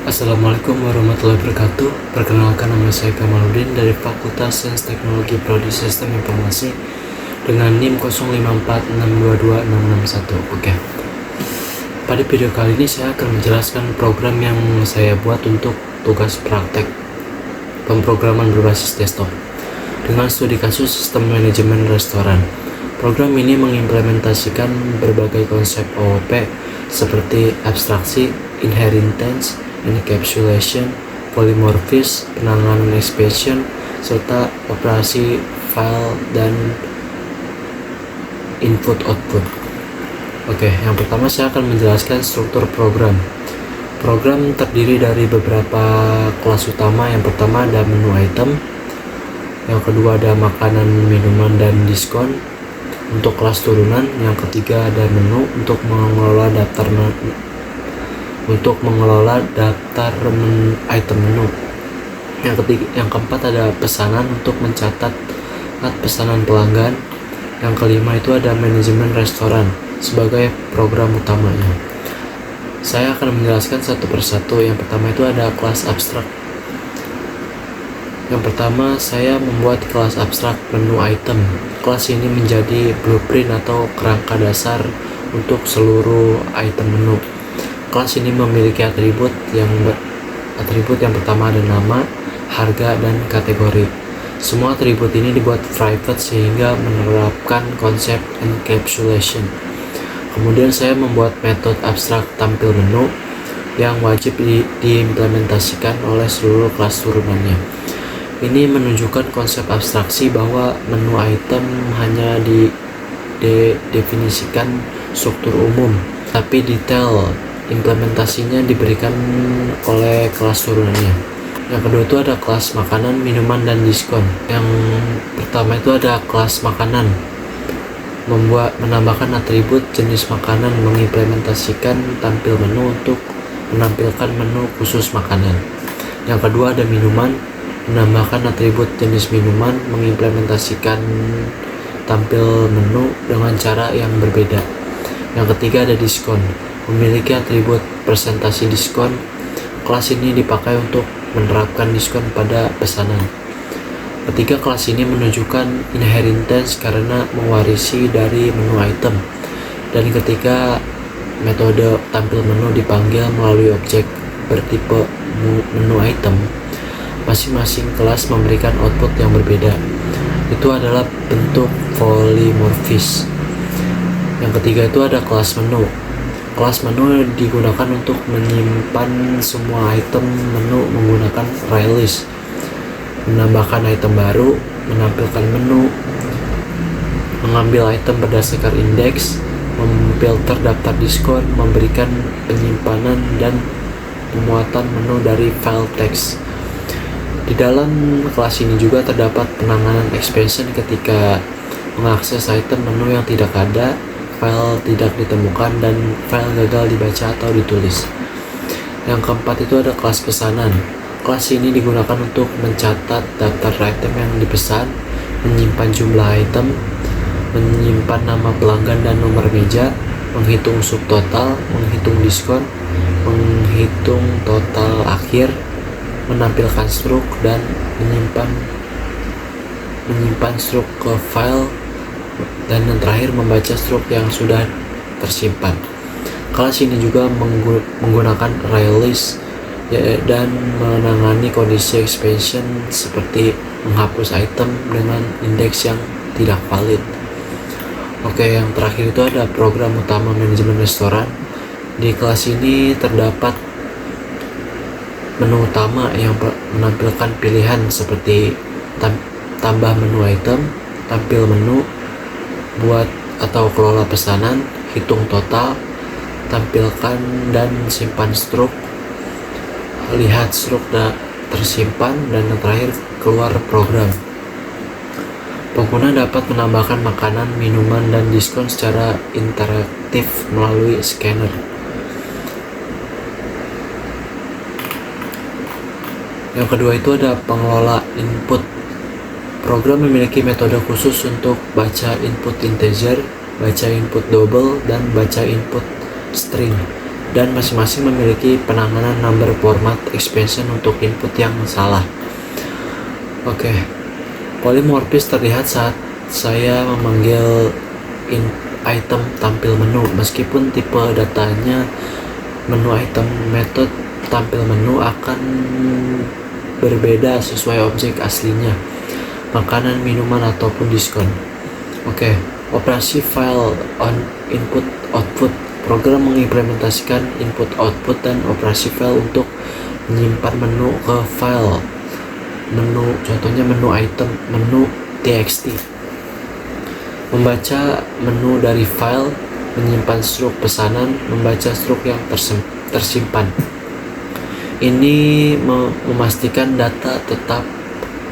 Assalamualaikum warahmatullahi wabarakatuh. Perkenalkan, nama saya Kamaludin dari Fakultas Sains Teknologi Prodi Sistem Informasi dengan NIM 0546226661. Oke. Pada video kali ini saya akan menjelaskan program yang saya buat untuk tugas praktek pemrograman berbasis desktop dengan studi kasus sistem manajemen restoran. Program ini mengimplementasikan berbagai konsep OOP seperti abstraksi, inheritance, encapsulation, polymorphism, penanganan expansion, serta operasi file dan input-output. Oke, yang pertama saya akan menjelaskan struktur program. Program terdiri dari beberapa kelas utama. Yang pertama ada menu item, yang kedua ada makanan, minuman, dan diskon untuk kelas turunan. Yang ketiga ada menu untuk mengelola daftar item menu. Yang keempat ada pesanan untuk mencatat pesanan pelanggan. Yang kelima itu ada manajemen restoran sebagai program utamanya. Saya akan menjelaskan satu persatu. Yang pertama itu ada kelas abstrak. Yang pertama saya membuat kelas abstrak menu item. Kelas ini menjadi blueprint atau kerangka dasar untuk seluruh item menu. Kelas ini memiliki atribut yang pertama ada nama, harga, dan kategori. Semua atribut ini dibuat private sehingga menerapkan konsep encapsulation. Kemudian saya membuat metode abstrak tampil menu yang wajib diimplementasikan oleh seluruh kelas turunannya. Ini menunjukkan konsep abstraksi bahwa menu item hanya didefinisikan struktur umum, tapi detail implementasinya diberikan oleh kelas turunannya. Yang kedua itu ada kelas makanan, minuman, dan diskon. Yang pertama itu ada kelas makanan, menambahkan atribut jenis makanan, mengimplementasikan tampil menu untuk menampilkan menu khusus makanan. Yang kedua ada minuman, menambahkan atribut jenis minuman, mengimplementasikan tampil menu dengan cara yang berbeda. Yang ketiga ada diskon, memiliki atribut presentasi diskon. Kelas ini dipakai untuk menerapkan diskon pada pesanan. Ketiga, kelas ini menunjukkan inheritance karena mewarisi dari menu item. Dan ketiga, metode tampil menu dipanggil melalui objek bertipe menu item. Masing-masing kelas memberikan output yang berbeda. Itu adalah bentuk polymorphism. Yang ketiga itu ada kelas menu. Kelas menu digunakan untuk menyimpan semua item menu menggunakan array list, menambahkan item baru, menampilkan menu, mengambil item berdasarkan indeks, memfilter daftar diskon, memberikan penyimpanan dan pemuatan menu dari file teks. Di dalam kelas ini juga terdapat penanganan expansion ketika mengakses item menu yang tidak ada, file tidak ditemukan, dan file gagal dibaca atau ditulis. Yang keempat itu ada kelas pesanan. Kelas ini digunakan untuk mencatat daftar item yang dipesan, menyimpan jumlah item, menyimpan nama pelanggan dan nomor meja, menghitung subtotal, menghitung diskon, menghitung total akhir, menampilkan struk, dan menyimpan struk ke file, dan yang terakhir membaca struk yang sudah tersimpan. Kelas ini juga menggunakan array list dan menangani kondisi expansion seperti menghapus item dengan indeks yang tidak valid. Oke, yang terakhir itu ada program utama manajemen restoran. Di kelas ini terdapat menu utama yang menampilkan pilihan seperti tambah menu item, tampil menu, buat atau kelola pesanan, hitung total, tampilkan dan simpan struk, lihat struk tersimpan, dan yang terakhir keluar program. Pengguna dapat menambahkan makanan, minuman, dan diskon secara interaktif melalui scanner. Yang kedua itu ada pengelola input. Program memiliki metode khusus untuk baca input integer, baca input double, dan baca input string. dan masing-masing memiliki penanganan number format expansion untuk input yang salah. Polymorphis terlihat saat saya memanggil item tampil menu. Meskipun tipe datanya menu item, metode tampil menu akan berbeda sesuai objek aslinya, makanan, minuman, ataupun diskon. Operasi file on input output. Program mengimplementasikan input output dan operasi file untuk menyimpan menu ke file menu, contohnya menu item, menu txt. Membaca menu dari file, menyimpan struk pesanan, membaca struk yang tersimpan. Ini memastikan data tetap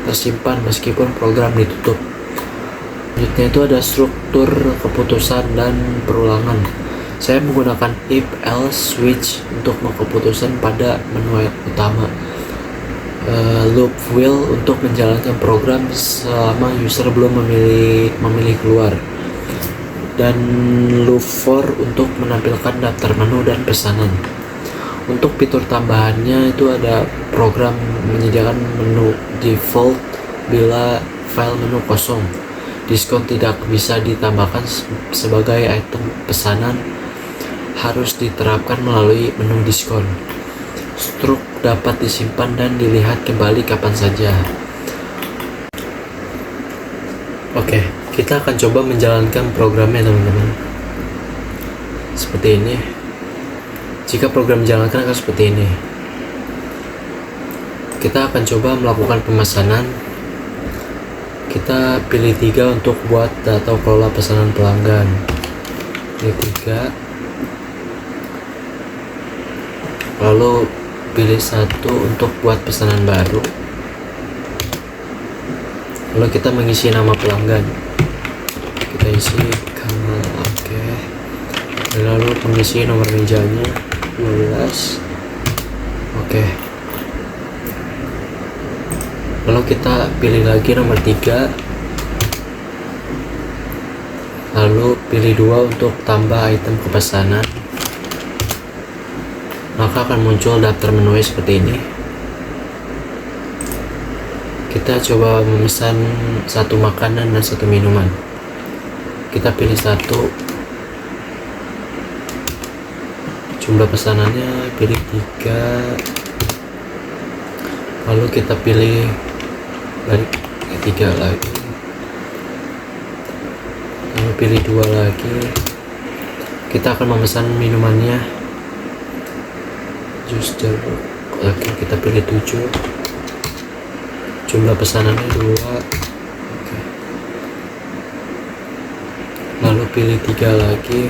tersimpan meskipun program ditutup. Selanjutnya itu ada struktur keputusan dan perulangan. Saya menggunakan if else switch untuk keputusan pada menu utama, loop while untuk menjalankan program selama user belum memilih keluar, dan loop for untuk menampilkan daftar menu dan pesanan. Untuk fitur tambahannya itu ada program menyediakan menu default bila file menu kosong. Diskon tidak bisa ditambahkan sebagai item pesanan, harus diterapkan melalui menu diskon. Struk dapat disimpan dan dilihat kembali kapan saja. Kita akan coba menjalankan programnya, teman-teman. Seperti ini. Jika program dijalankan akan seperti ini. Kita akan coba melakukan pemesanan. Kita pilih 3 untuk buat atau kelola pesanan pelanggan. Pilih 3. Lalu pilih 1 untuk buat pesanan baru. Lalu kita mengisi nama pelanggan. Kita isi Kamal, lalu mengisi nomor mejanya 12. Lalu kita pilih lagi nomor 3, lalu pilih 2 untuk tambah item ke pesanan. Maka akan muncul daftar menu seperti ini. Kita coba memesan 1 makanan dan 1 minuman. Kita pilih 1, jumlah pesanannya pilih 3, lalu kita pilih balik 3 lagi, lalu pilih 2 lagi. Kita akan memesan minumannya jus jeruk. Kita pilih 7, jumlah pesanannya 2. Lalu pilih 3 lagi.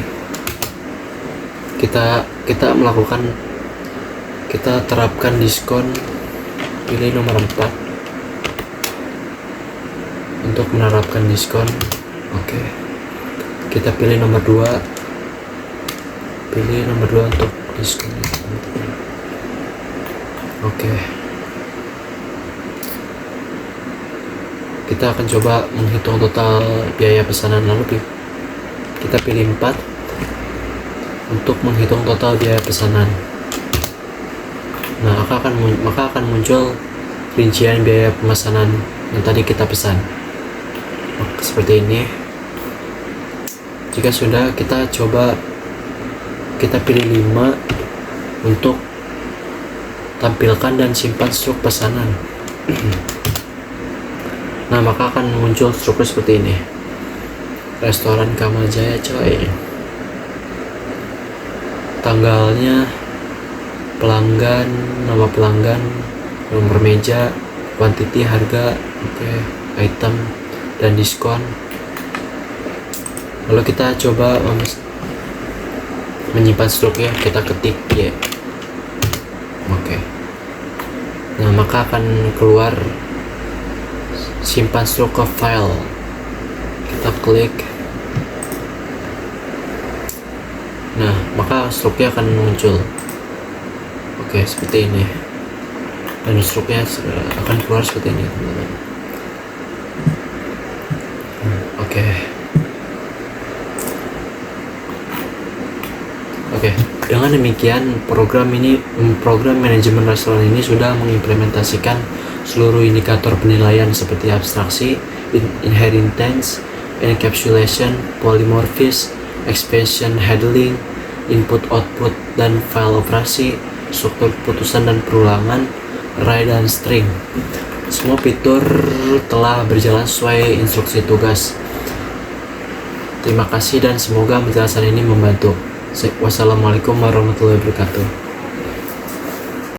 Kita melakukan, kita terapkan diskon. Pilih nomor 4 untuk menerapkan diskon. Kita pilih nomor 2, pilih nomor 2 untuk diskon. Kita akan coba menghitung total biaya pesanan. Lalu kita pilih 4 untuk menghitung total biaya pesanan. Maka akan muncul rincian biaya pemesanan yang tadi kita pesan. Seperti ini. Jika sudah, kita coba, kita pilih 5 untuk tampilkan dan simpan struk pesanan. Maka akan muncul struktur seperti ini. Restoran Kamal Jaya, coy. Tanggalnya, pelanggan, nama pelanggan, nomor meja, quantity, harga, item, dan diskon. Lalu kita coba menyimpan struknya. Kita ketik Y. Maka akan keluar simpan struk ke file. Kita klik. Maka struknya akan muncul. Seperti ini. Dan struknya akan keluar seperti ini, teman-teman. Dengan demikian, program manajemen restoran ini sudah mengimplementasikan seluruh indikator penilaian seperti abstraksi, inheritance, encapsulation, polymorphism, expansion handling, input-output dan file operasi, struktur keputusan dan perulangan, array dan string. Semua fitur telah berjalan sesuai instruksi tugas. Terima kasih dan semoga penjelasan ini membantu. Wassalamualaikum warahmatullahi wabarakatuh.